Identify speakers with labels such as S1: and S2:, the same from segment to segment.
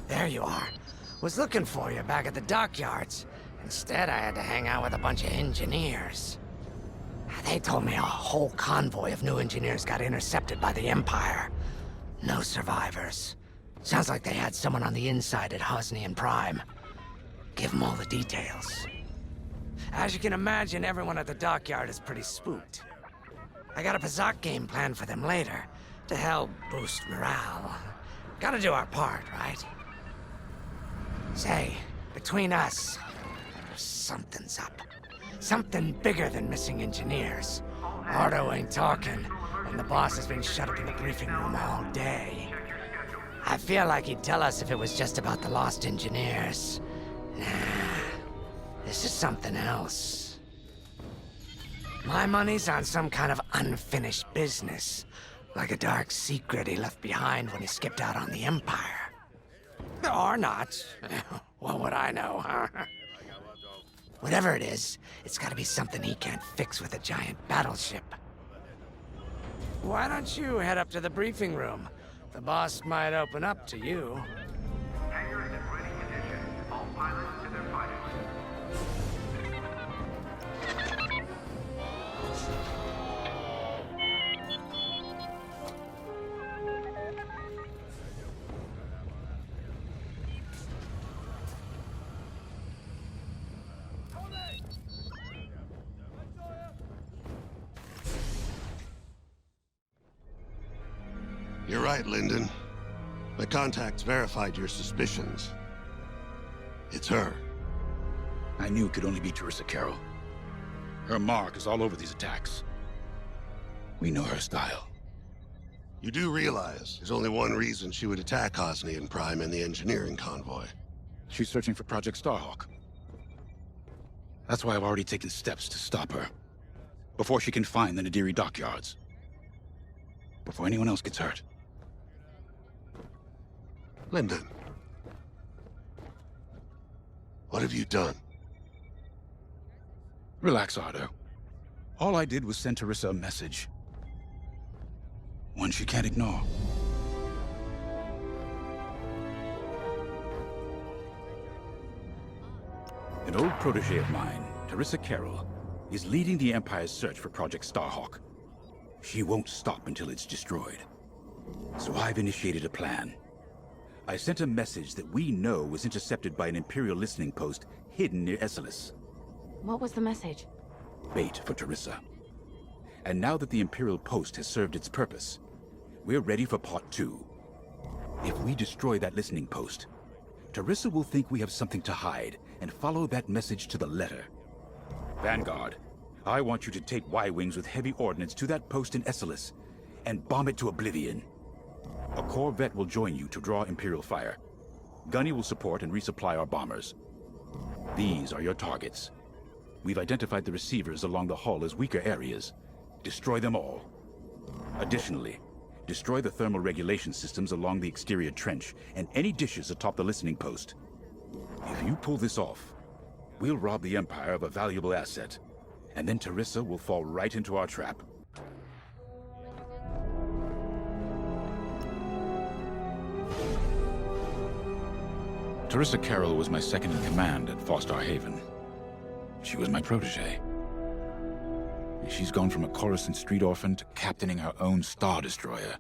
S1: There you are. Was looking for you back at the dockyards. Instead, I had to hang out with a bunch of engineers. They told me a whole convoy of new engineers got intercepted by the Empire. No survivors. Sounds like they had someone on the inside at Hosnian Prime. Give them all the details. As you can imagine, everyone at the dockyard is pretty spooked. I got a Pazak game planned for them later, to help boost morale. Gotta do our part, right? Say, between us, something's up. Something bigger than missing engineers. Ardo ain't talking, and the boss has been shut up in the briefing room all day. I feel like he'd tell us if it was just about the lost engineers. Nah, this is something else. My money's on some kind of unfinished business. Like a dark secret he left behind when he skipped out on the Empire. Or not. What would I know, huh? Whatever it is, it's gotta be something he can't fix with a giant battleship. Why don't you head up to the briefing room? The boss might open up to you.
S2: Hangar is in ready condition. All pilots to their fighters.
S3: You're right, Lyndon. My contacts verified your suspicions. It's her.
S4: I knew it could only be Teresa Carroll. Her mark is all over these attacks. We know her style.
S3: You do realize there's only one reason she would attack Hosnian Prime and the engineering convoy.
S4: She's searching for Project Starhawk. That's why I've already taken steps to stop her. Before she can find the Nadiri dockyards. Before anyone else gets hurt.
S3: Lyndon. What have you done?
S4: Relax, Ardo. All I did was send Teresa a message. One she can't ignore. An old protege of mine, Teresa Carroll, is leading the Empire's search for Project Starhawk. She won't stop until it's destroyed. So I've initiated a plan. I sent a message that we know was intercepted by an Imperial listening post hidden near Esselis.
S5: What was the message?
S4: Bait for Teresa. And now that the Imperial post has served its purpose, we're ready for part 2. If we destroy that listening post, Teresa will think we have something to hide and follow that message to the letter. Vanguard, I want you to take Y-Wings with heavy ordnance to that post in Esselis and bomb it to oblivion. A corvette will join you to draw Imperial fire. Gunny will support and resupply our bombers. These are your targets. We've identified the receivers along the hull as weaker areas. Destroy them all. Additionally, destroy the thermal regulation systems along the exterior trench and any dishes atop the listening post. If you pull this off, we'll rob the Empire of a valuable asset, and then Teresa will fall right into our trap. Teresa Carroll was my second in command at Fostar Haven. She was my protege. She's gone from a Coruscant street orphan to captaining her own Star Destroyer.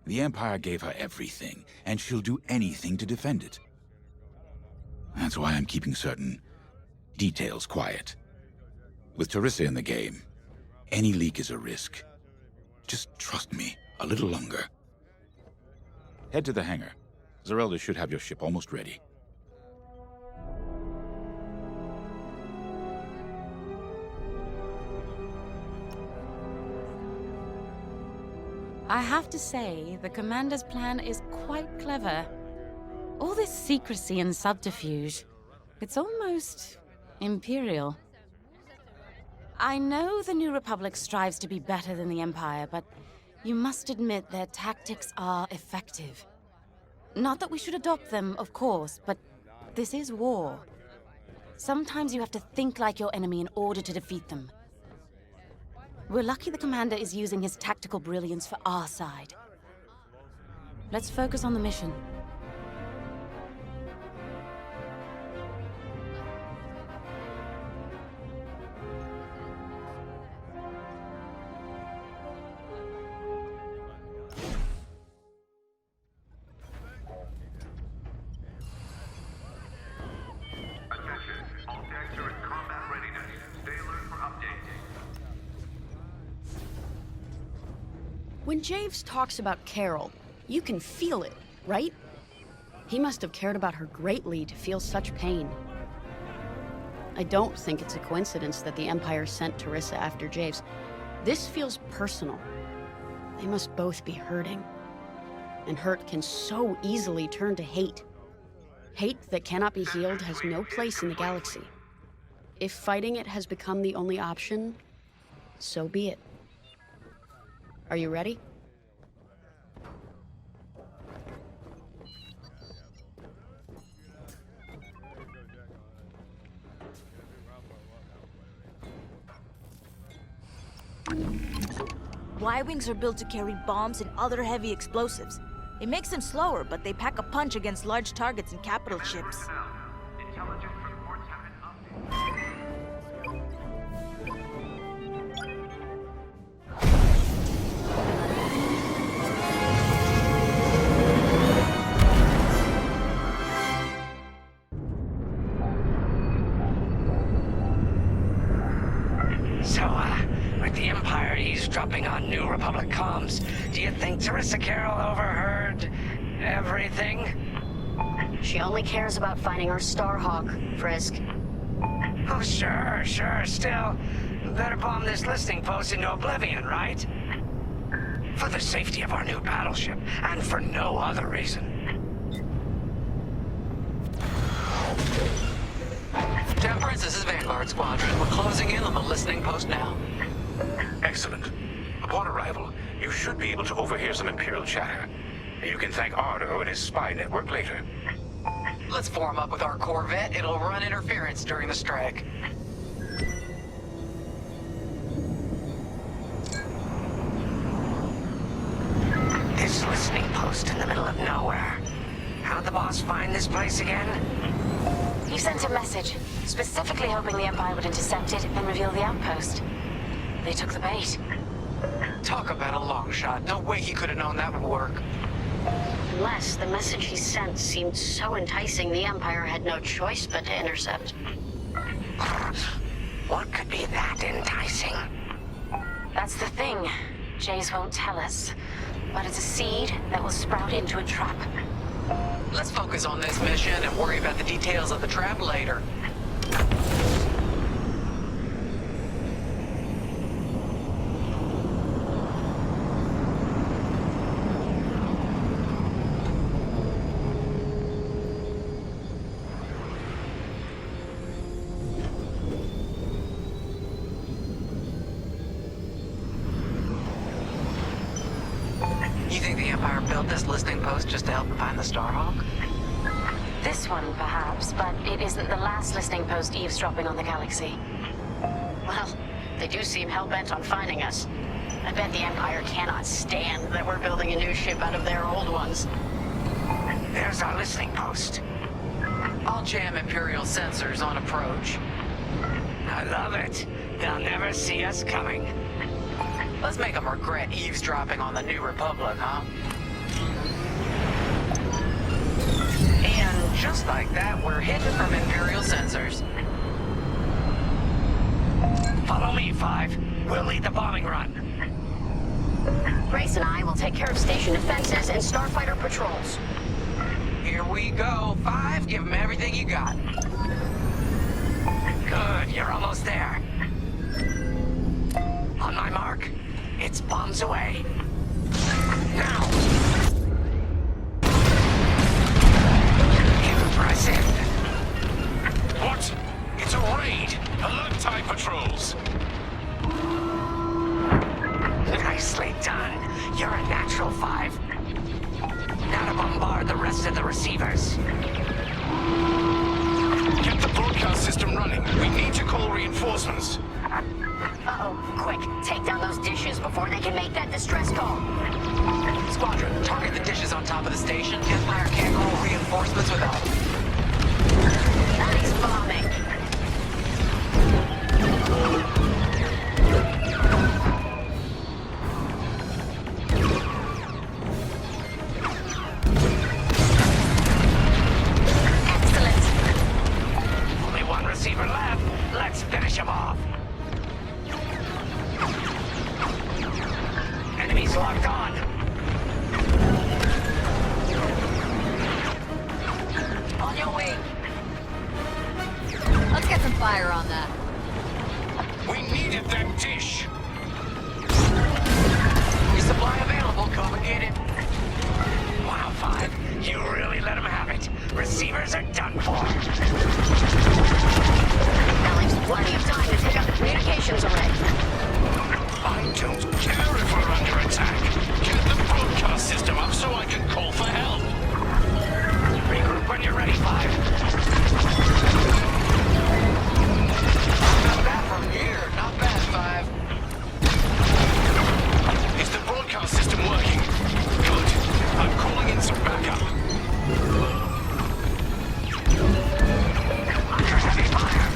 S4: The Empire gave her everything, and she'll do anything to defend it. That's why I'm keeping certain details quiet. With Teresa in the game, any leak is a risk. Just trust me a little longer. Head to the hangar. Zerelda should have your ship almost ready.
S5: I have to say, the Commander's plan is quite clever. All this secrecy and subterfuge, it's almost Imperial. I know the New Republic strives to be better than the Empire, but you must admit their tactics are effective. Not that we should adopt them, of course, but this is war. Sometimes you have to think like your enemy in order to defeat them. We're lucky the Commander is using his tactical brilliance for our side. Let's focus on the mission.
S6: When Javes talks about Carol, you can feel it, right? He must have cared about her greatly to feel such pain. I don't think it's a coincidence that the Empire sent Teresa after Javes. This feels personal. They must both be hurting. And hurt can so easily turn to hate. Hate that cannot be healed has no place in the galaxy. If fighting it has become the only option, so be it. Are you ready?
S7: Y-wings are built to carry bombs and other heavy explosives. It makes them slower, but they pack a punch against large targets and capital ships.
S2: Intelligence reports have been updated.
S1: So, with the Empire eavesdropping on New Republic comms, do you think Teresa Carroll overheard everything?
S6: She only cares about finding our Starhawk, Frisk.
S1: Oh, sure. Still, better bomb this listening post into oblivion, right? For the safety of our new battleship, and for no other reason.
S8: Temperance, this is Vanguard Squadron. We're closing in on the listening post now.
S4: Excellent. Upon arrival, you should be able to overhear some Imperial chatter. You can thank Ardo and his spy network later.
S8: Let's form up with our Corvette. It'll run interference during the strike.
S1: This listening post in the middle of nowhere. How'd the boss find this place again?
S5: He sent a message, specifically hoping the Empire would intercept it and reveal the outpost. They took the bait.
S8: Talk about a long shot. No way he could have known that would work.
S6: Unless the message he sent seemed so enticing the Empire had no choice but to intercept.
S1: What could be that enticing?
S5: That's the thing. Jays won't tell us. But it's a seed that will sprout into a trap.
S8: Let's focus on this mission and worry about the details of the trap later. You think the Empire built this listening post just to help them find the Starhawk?
S5: This one, perhaps, but it isn't the last listening post eavesdropping on the galaxy.
S6: Well, they do seem hell-bent on finding us. I bet the Empire cannot stand that we're building a new ship out of their old ones.
S1: There's our listening post.
S8: I'll jam Imperial sensors on approach.
S1: I love it. They'll never see us coming.
S8: Let's make them regret eavesdropping on the New Republic, huh? And just like that, we're hidden from Imperial sensors.
S1: Follow me, Five. We'll lead the bombing run.
S6: Grace and I will take care of station defenses and starfighter patrols.
S8: Here we go. Five, give them everything you got.
S1: Good, you're almost there. On my mark. It's bombs away. Now! Impressive.
S4: What? It's a raid! Alert TIE patrols!
S1: Nicely done. You're a natural, Five. Now to bombard the rest of the receivers.
S4: Get the broadcast system running. We need to call reinforcements.
S6: Uh-oh, quick, take down those dishes before they can make that distress call.
S8: Squadron, target the dishes on top of the station. Empire can't call reinforcements without them.
S6: Nice bombing.
S1: Excellent. Only one receiver left. Let's finish him off. Enemies locked on.
S9: fire on that.
S8: We needed that dish. Resupply available. Come and get it.
S1: 105, you really let them have it. Receivers are done for.
S9: That leaves plenty of time to take out the communications array.
S8: I don't care if we're under attack. Get the broadcast system up so I can call for help.
S1: Regroup when you're ready, 5.
S8: Not bad from here. Not bad, 5. Is the broadcast system working? Good. I'm calling in some backup.
S1: Under heavy fire.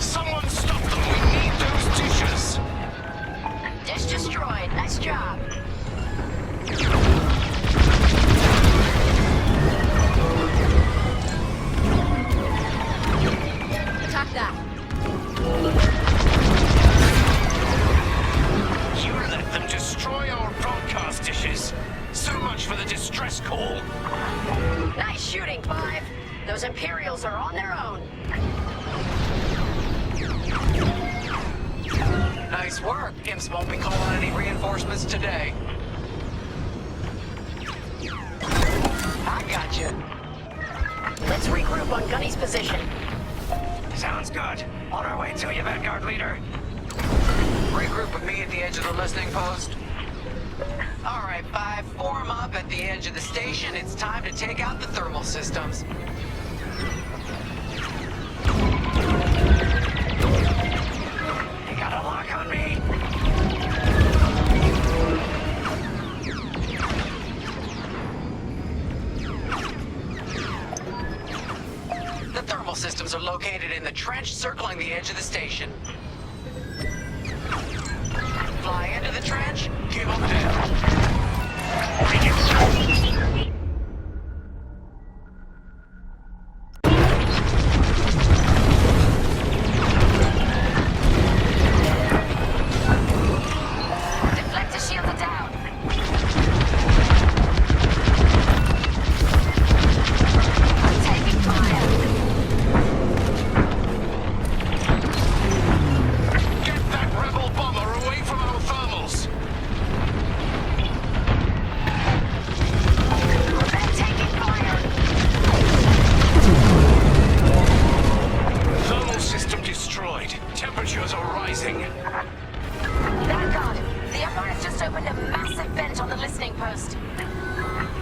S8: Someone stop them. We need those dishes.
S9: Dish destroyed. Nice job. Attack that.
S8: You let them destroy our broadcast dishes. So much for the distress call.
S9: Nice shooting, 5. Those Imperials are on their own.
S8: Nice work. Imps won't be calling any reinforcements today. I got you.
S9: Let's regroup on Gunny's position.
S1: Sounds good. On our way to you, Vanguard leader.
S8: Regroup with me at the edge of the listening post. All right, 5. Form up at the edge of the station. It's time to take out the thermal systems.
S1: You got a lock on me?
S8: The thermal systems are located in the trench circling the edge of the station. Fly into the trench, give them hell.
S9: Deflector shields are down. I'm taking fire.
S8: Get that rebel bomber away from our thermals.
S9: Prevent taking fire.
S8: Thermal system destroyed. Temperatures are rising.
S9: Vanguard, the Empire's just opened a massive vent on the listening post.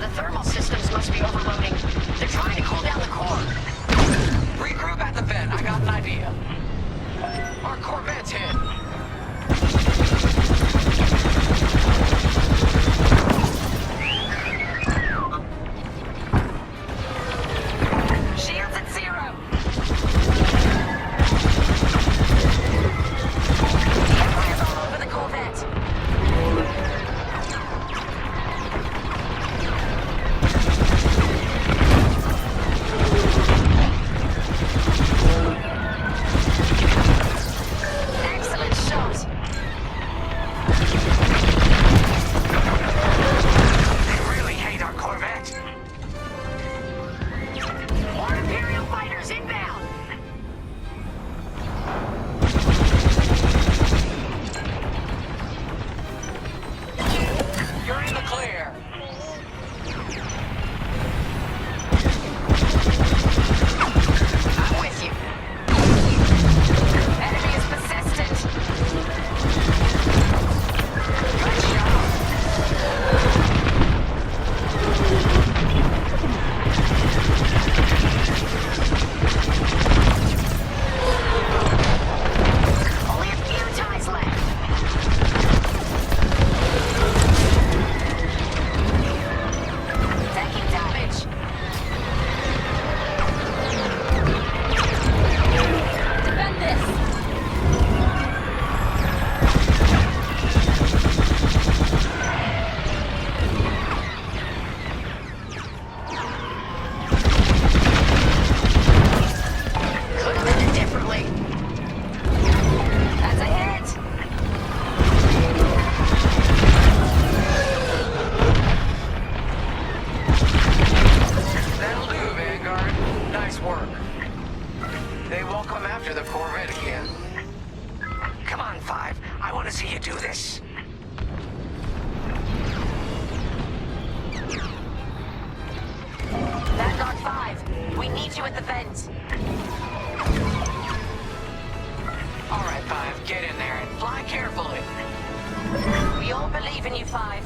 S9: The thermal systems must be overloading. They're trying to cool down the core.
S8: Regroup at the vent. I got an idea. Our Corvette's hit.
S9: Shields at 0. The Empire's all over the Corvette. Excellent.
S8: enter the Corvette again.
S1: Come on, Five. I want to see you do this.
S9: Vanguard 5, we need you at the vent.
S8: All right, 5, get in there and fly carefully.
S9: We all believe in you, 5.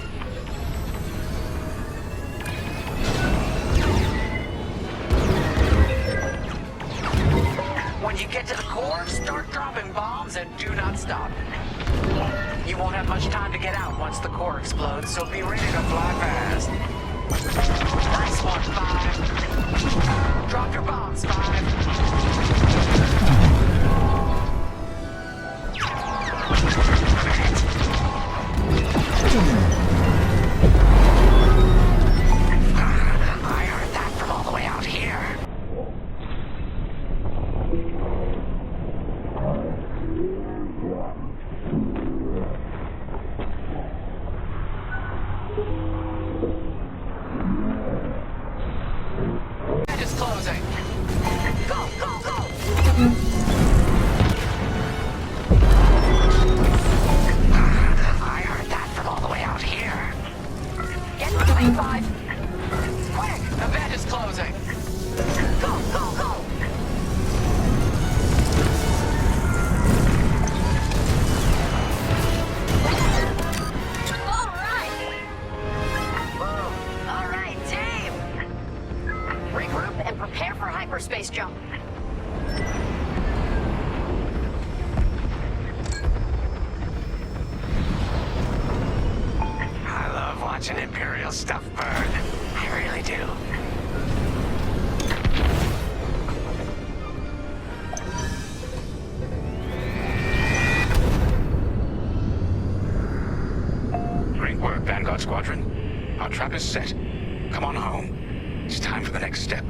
S8: When you get to the core, start dropping bombs and do not stop. You won't have much time to get out once the core explodes, so be ready to fly fast. Nice one, 5. Drop your bombs, 5.
S1: I heard that from all the way out here.
S8: It is closing.
S9: Go, go, go!
S1: I heard that from all the way out here.
S9: Get moving, 5.
S8: Quick, the vent is closing.
S9: Go, go, go! All right! Woo! All right, team! Regroup and prepare for hyperspace jump.
S1: I love watching Imperial stuff burn. I really do.
S4: Great work, Vanguard Squadron. Our trap is set. Come on home. It's time for the next step.